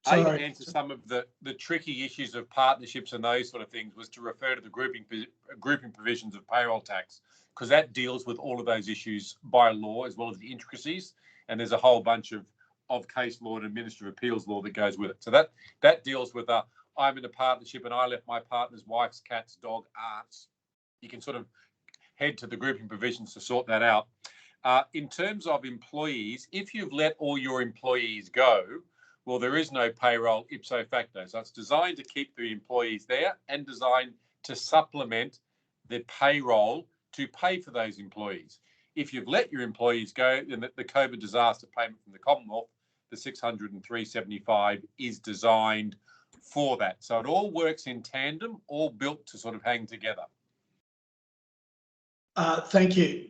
F: to answer some of the tricky issues of partnerships and those sort of things, was to refer to the grouping provisions of payroll tax, because that deals with all of those issues by law as well as the intricacies. And there's a whole bunch of case law and administrative appeals law that goes with it. So that deals with I'm in a partnership and I left my partner's wife's cat's dog aunts. You can sort of head to the grouping provisions to sort that out. In terms of employees, if you've let all your employees go, well, there is no payroll ipso facto. So it's designed to keep the employees there and designed to supplement the payroll to pay for those employees. If you've let your employees go, then the COVID disaster payment from the Commonwealth, the 603.75, is designed for that. So it all works in tandem, all built to sort of hang together.
C: Thank you.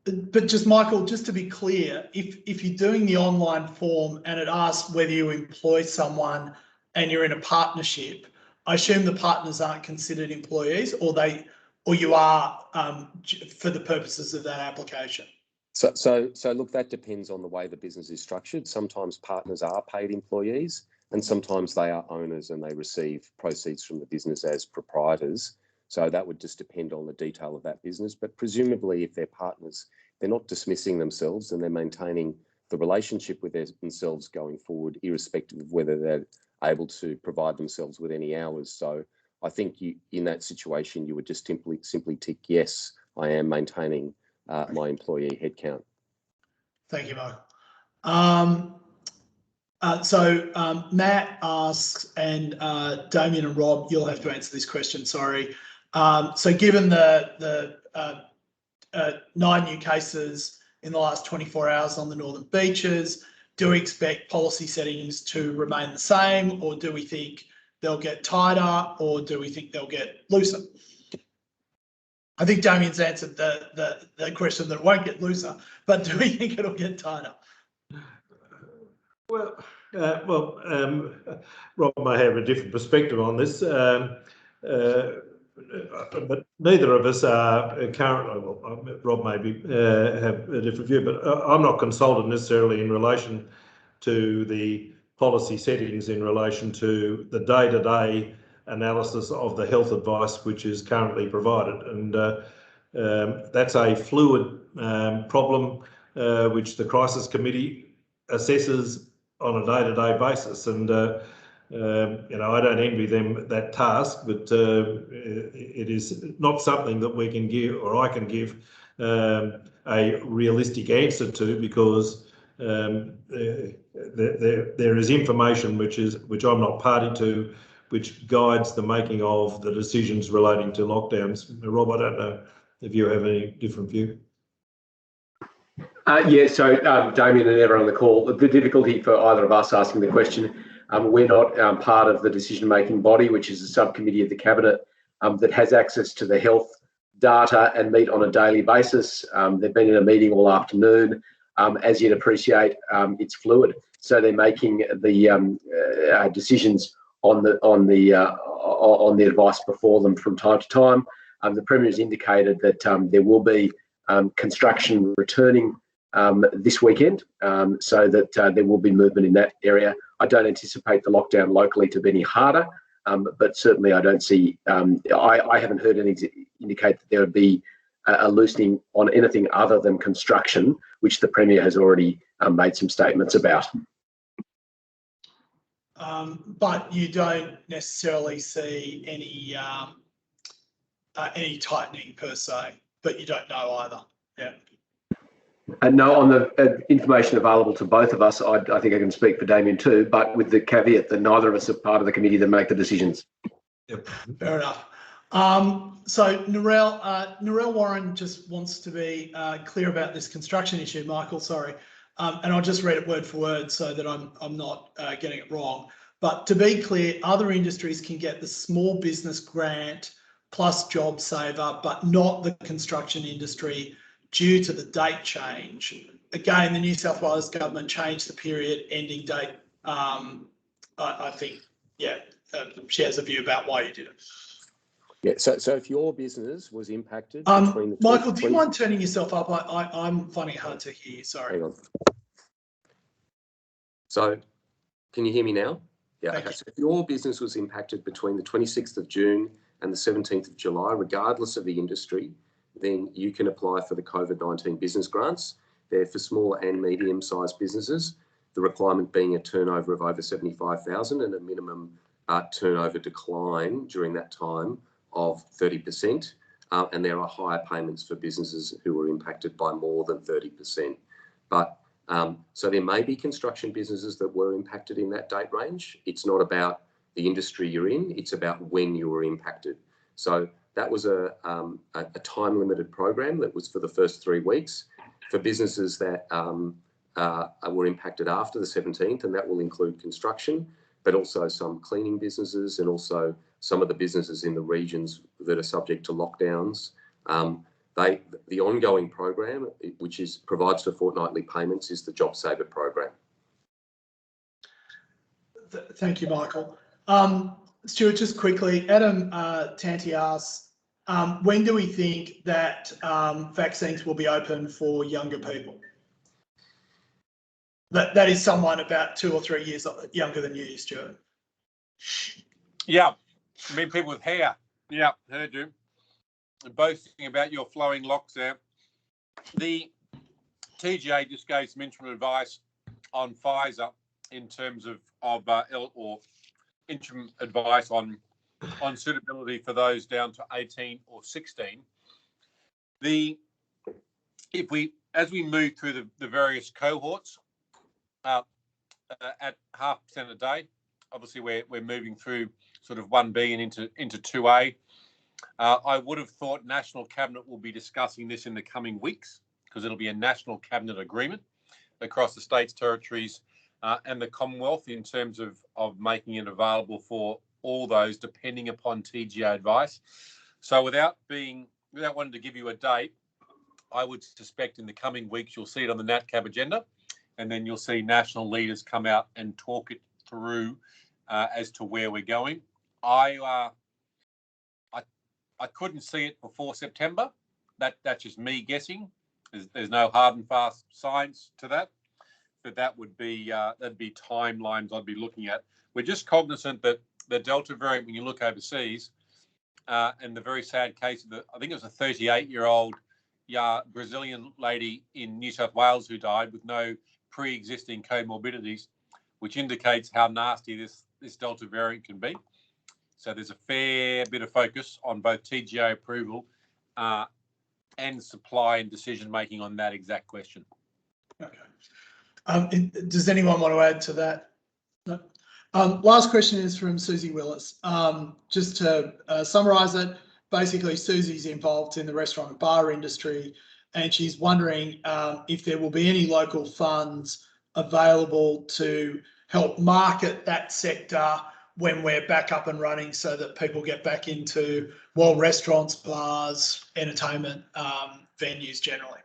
C: But just, Michael, just to be clear, if you're doing the online form and it asks whether you employ someone and you're in a partnership, I assume the partners aren't considered employees, or you are for the purposes of that application.
E: So look, that depends on the way the business is structured. Sometimes partners are paid employees, and sometimes they are owners and they receive proceeds from the business as proprietors. So that would just depend on the detail of that business. But presumably, if they're partners, they're not dismissing themselves and they're maintaining the relationship with themselves going forward, irrespective of whether they're able to provide themselves with any hours. So I think in that situation, you would just simply tick, yes, I am maintaining my employee headcount.
C: Thank you, Michael. Matt asks, and Damien and Rob, you'll have to answer this question, sorry. So given the 9 new cases in the last 24 hours on the northern beaches, do we expect policy settings to remain the same, or do we think they'll get tighter, or do we think they'll get looser? I think Damien's answered the question that it won't get looser, but do we think it'll get tighter?
B: Well, Rob may have a different perspective on this, but neither of us are currently. Well, Rob maybe have a different view, but I'm not consulted necessarily in relation to the policy settings in relation to the day-to-day analysis of the health advice which is currently provided, and that's a fluid problem which the crisis committee assesses on a day-to-day basis, and I don't envy them that task, but it is not something that we can give, or I can give a realistic answer to, because there is information which I'm not party to, which guides the making of the decisions relating to lockdowns. Rob, I don't know if you have any different view.
A: So Damien and everyone on the call, the difficulty for either of us asking the question, we're not part of the decision-making body, which is a subcommittee of the Cabinet that has access to the health data and meet on a daily basis. They've been in a meeting all afternoon. As you'd appreciate, it's fluid, so they're making the decisions on the advice before them from time to time. The Premier has indicated that there will be construction returning this weekend, so that there will be movement in that area. I don't anticipate the lockdown locally to be any harder, but certainly I don't see, I haven't heard any indicate that there would be a loosening on anything other than construction, which the Premier has already made some statements about.
C: But you don't necessarily see any tightening per se, but you don't know either. Yeah.
A: No, on the information available to both of us, I think I can speak for Damien too, but with the caveat that neither of us are part of the committee that make the decisions.
C: Yep. Fair enough. So Narelle Warren just wants to be clear about this construction issue, Michael, sorry. And I'll just read it word for word so that I'm not getting it wrong. But to be clear, other industries can get the small business grant plus JobSaver, but not the construction industry due to the date change. Again, the New South Wales government changed the period ending date. I think, she has a view about why you did it.
E: Yeah, so if your business was impacted between the
C: Michael, do you mind turning yourself up? I'm finding it hard to hear, sorry.
E: Hang on. So can you hear me now? Yeah,
C: Thank
E: okay.
C: you.
E: So if your business was impacted between the 26th of June and the 17th of July, regardless of the industry, then you can apply for the COVID-19 business grants. They're for small and medium-sized businesses, the requirement being a turnover of over 75,000 and a minimum turnover decline during that time of 30%. And there are higher payments for businesses who were impacted by more than 30%. But so there may be construction businesses that were impacted in that date range. It's not about the industry you're in, it's about when you were impacted. So that was a time-limited program that was for the first 3 weeks. For businesses that were impacted after the 17th, and that will include construction, but also some cleaning businesses and also some of the businesses in the regions that are subject to lockdowns. The ongoing program, which provides for fortnightly payments, is the JobSaver program.
C: Thank you, Michael. Stuart, just quickly, Adam Tanti asks, when do we think that vaccines will be open for younger people? That is someone about 2 or 3 years younger than you, Stuart.
F: Yeah, I mean, people with hair. Yeah, heard you. Boasting about your flowing locks there. The TGA just gave some interim advice on Pfizer in terms of or interim advice on suitability for those down to 18 or 16. As we move through the various cohorts at 0.5% a day, obviously we're moving through sort of 1B and into 2A. I would have thought National Cabinet will be discussing this in the coming weeks because it'll be a National Cabinet agreement across the states, territories and the Commonwealth in terms of making it available for all those depending upon TGA advice. So without wanting to give you a date, I would suspect in the coming weeks you'll see it on the NatCab agenda and then you'll see national leaders come out and talk it through as to where we're going. I couldn't see it before September. That's just me guessing. There's no hard and fast science to that, but that'd be timelines I'd be looking at. We're just cognizant that the Delta variant, when you look overseas, and the very sad case of I think it was a 38-year-old Brazilian lady in New South Wales who died with no pre-existing comorbidities, which indicates how nasty this Delta variant can be. So there's a fair bit of focus on both TGA approval and supply and decision making on that exact question.
C: Okay. Does anyone want to add to that? No. Last question is from Susie Willis. Just to summarise it, basically Susie's involved in the restaurant and bar industry and she's wondering if there will be any local funds available to help market that sector when we're back up and running so that people get back into, well, restaurants, bars, entertainment venues generally.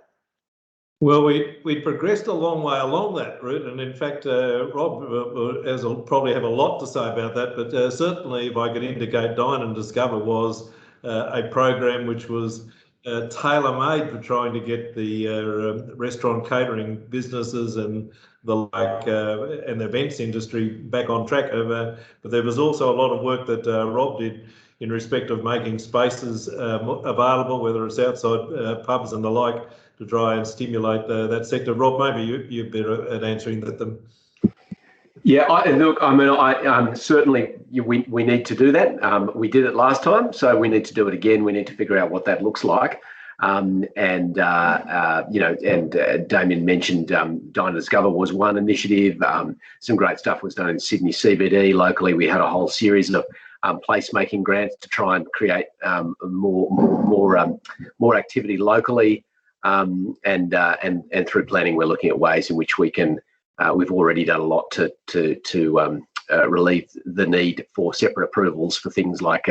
B: Well, we progressed a long way along that route, and in fact, Rob will probably have a lot to say about that, but certainly if I could indicate Dine and Discover was a program which was tailor-made for trying to get the restaurant catering businesses and the like and the events industry back on track. But there was also a lot of work that Rob did in respect of making spaces available, whether it's outside pubs and the like, to try and stimulate that sector. Rob, maybe you're better at answering them.
A: Yeah, certainly we need to do that. We did it last time, so we need to do it again. We need to figure out what that looks like. Damien mentioned Dine Discover was one initiative. Some great stuff was done in Sydney CBD. Locally, we had a whole series of placemaking grants to try and create more activity locally. And through planning, we're looking at ways in which we can. We've already done a lot to relieve the need for separate approvals for things like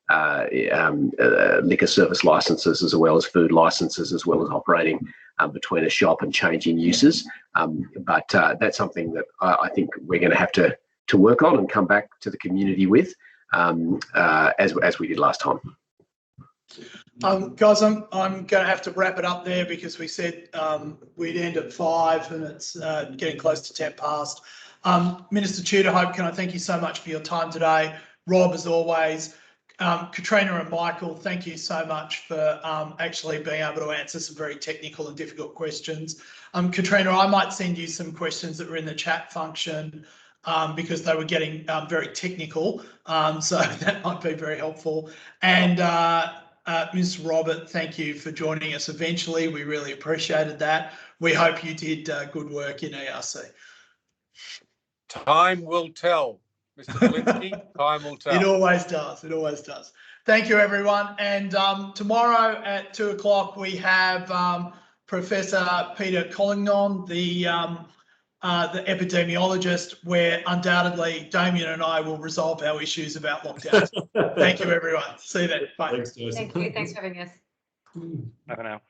A: liquor service licenses as well as food licenses, as well as operating between a shop and changing uses. But that's something that I think we're going to have to work on and come back to the community with, as we did last time.
C: Guys, I'm going to have to wrap it up there because we said we'd end at 5 and it's getting close to 10 past. Minister Tudor-Hope, can I thank you so much for your time today? Rob, as always. Katrina and Michael, thank you so much for actually being able to answer some very technical and difficult questions. Katrina, I might send you some questions that were in the chat function because they were getting very technical, so that might be very helpful. And Ms. Robert, thank you for joining us eventually. We really appreciated that. We hope you did good work in ERC.
F: Time will tell, Mr. Falinski. Time will tell.
C: It always does. It always does. Thank you, everyone. And tomorrow at 2 o'clock, we have Professor Peter Collignon, the epidemiologist, where undoubtedly Damien and I will resolve our issues about lockdowns. Thank you, everyone. See you then. Bye.
B: Thanks, Jason.
D: Thank you. Thanks for having us.
G: Bye for now.